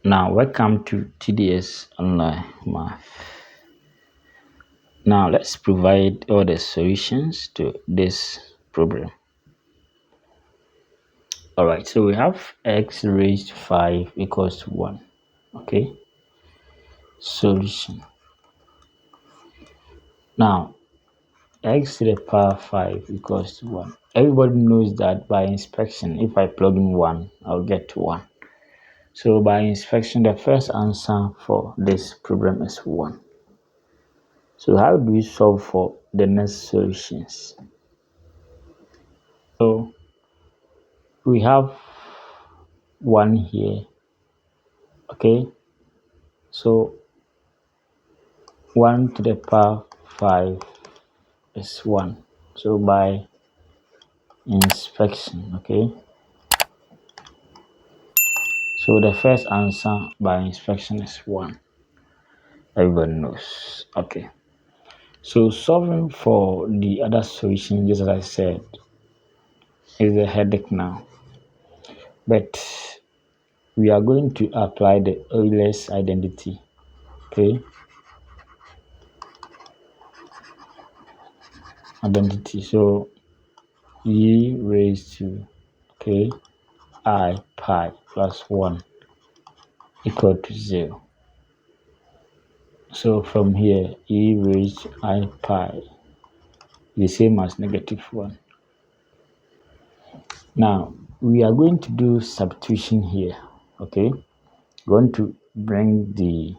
Now, welcome to TDS Online Math. Now, let's provide all the solutions to this problem. All right, so we have x raised to 5 equals to 1. Okay, solution. Now, x to the power 5 equals to 1. Everybody knows that by inspection, if I plug in 1, I'll get to 1. So by inspection, the first answer for this problem is 1. So how do we solve for the next solutions? So we have 1 here. Okay, so 1 to the power 5 is 1. So by inspection, okay, so the first answer by inspection is 1. Everybody knows. Okay, so solving for the other solution, just as I said, is a headache now, but we are going to apply the Euler's identity. Okay, so e raised to, okay, I pi plus 1 equal to 0. So from here, e raised to I pi is the same as -1. Now, we are going to do substitution here. Okay, going to bring the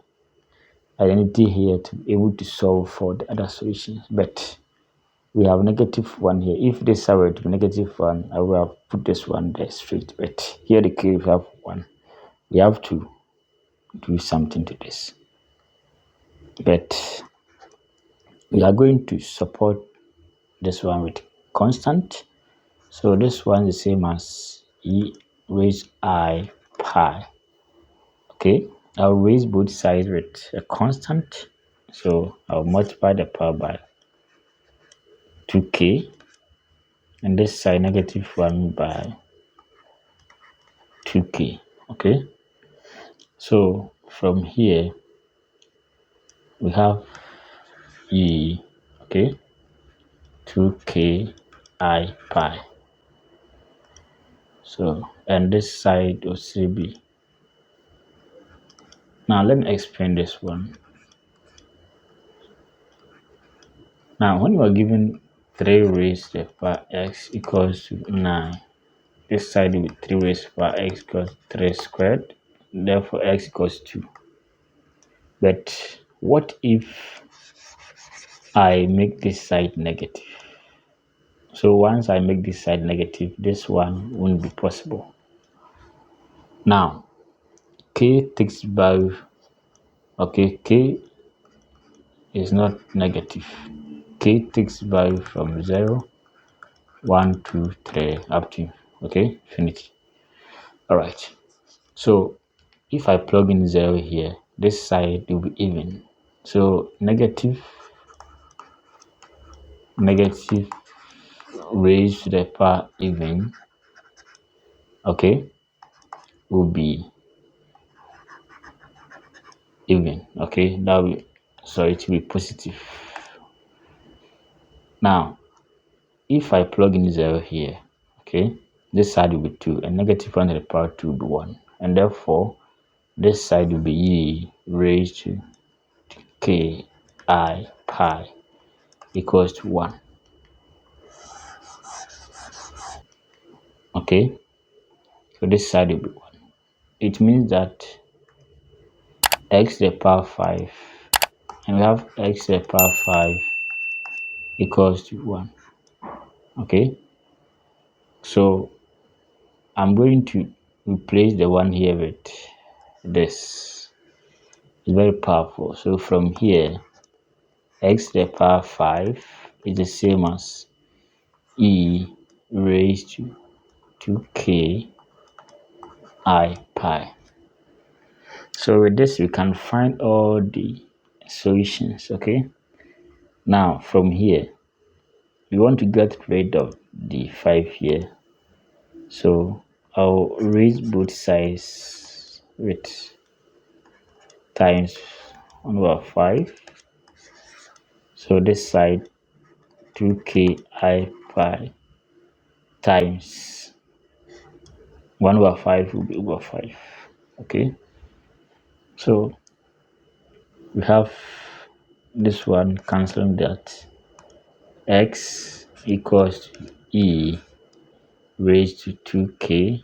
identity here to be able to solve for the other solutions, but we have -1 here. If this were to be -1, I would have put this one there straight, but here the case we have 1. We have to do something to this, but we are going to support this one with constant. So this one is the same as e raised I pi. Okay, I'll raise both sides with a constant, so I'll multiply the power by 2k, and this side -1 by 2k. Okay, so from here we have e, okay, 2k I pi. So, and this side will still be. Now let me explain this one. Now when you are given 3 raised to the power x equals to 9, this side will be 3 raised to the power x equals 3 squared, therefore x equals 2. But what if I make this side negative? So once I make this side negative, this one won't be possible. Now k takes value. Okay, k is not negative. K takes value from 0, 1, 2, 3 up to, okay, infinity. All right, so if I plug in 0 here, this side will be even. So negative raised to the power even, okay, will be even. Okay, that will, sorry, it will be positive. Now if I plug in 0 here, okay, this side will be 2, and -1 to the power 2 will be 1, and therefore this side will be e raised to k I pi equals to 1. Okay, so this side will be 1. It means that x to the power 5, and we have x to the power 5 equals to 1. Okay, so I'm going to replace the 1 here with this. It's very powerful. So from here, x to the power 5 is the same as e raised to 2k I pi. So with this, we can find all the solutions. Okay, now from here, we want to get rid of the 5 here, so I'll raise both sides with times 1 over 5. So this side 2k I pi times 1 over 5 will be over 5. Okay, so we have this one cancelling that. X equals to e raised to 2k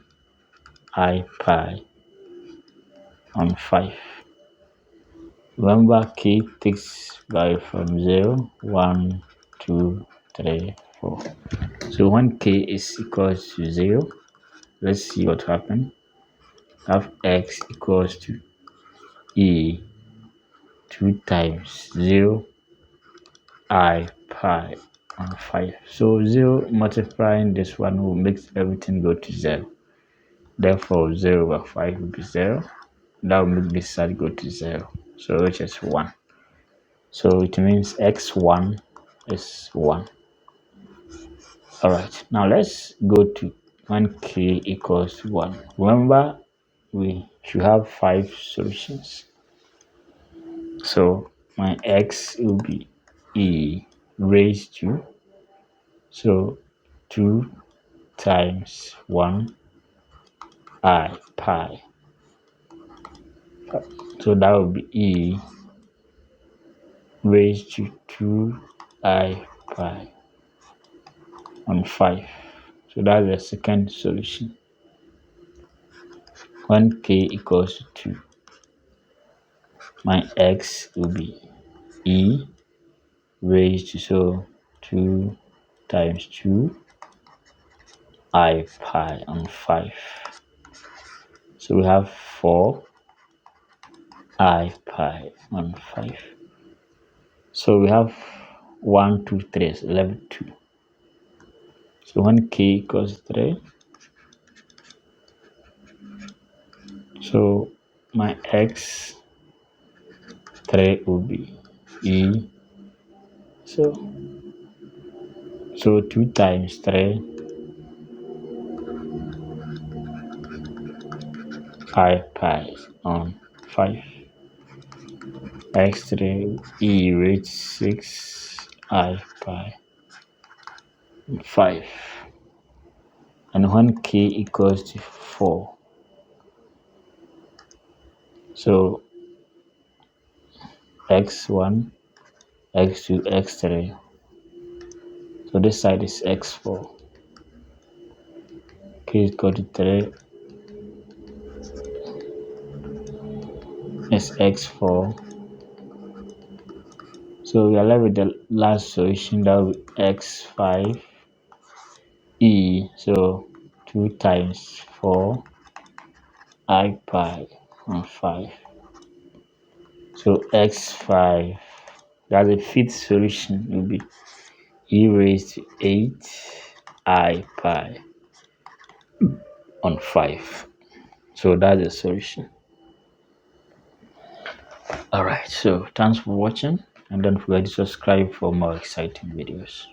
I pi on 5. Remember, k takes value from 0, 1, 2, 3, 4. So when k is equals to 0, let's see what happens. Have x equals to e 2 times 0 I pi on 5. So 0 multiplying this one will make everything go to 0. Therefore 0 over 5 will be 0. That will make this side go to 0. So which is 1. So it means x1 is 1. Alright, now let's go to when k equals to 1. Remember, we should have 5 solutions. So my x will be e raised to, so 2 times 1 I pi. So that will be e raised to 2 I pi on 5. So that's the second solution. When k equals to 2, my x will be e raised to, so 2 times 2 I pi on 5. So we have 4 I pi on 5. So we have 1, 2, 3 is 11, 2. So when k equals 3, so my x 3 will be e, so 2 times 3 I pi on 5. X3 e raised 6 I pi on 5. And when k equals to 4, so x1, x2, x3, so this side is x4. K is equal to 3 is x4. So we are left with the last solution, that will be x5 e, so 2 times 4 I pi on 5. So x5, that's the fifth solution, will be e raised to 8 I pi on 5. So that's the solution. Alright, so thanks for watching, and don't forget to subscribe for more exciting videos.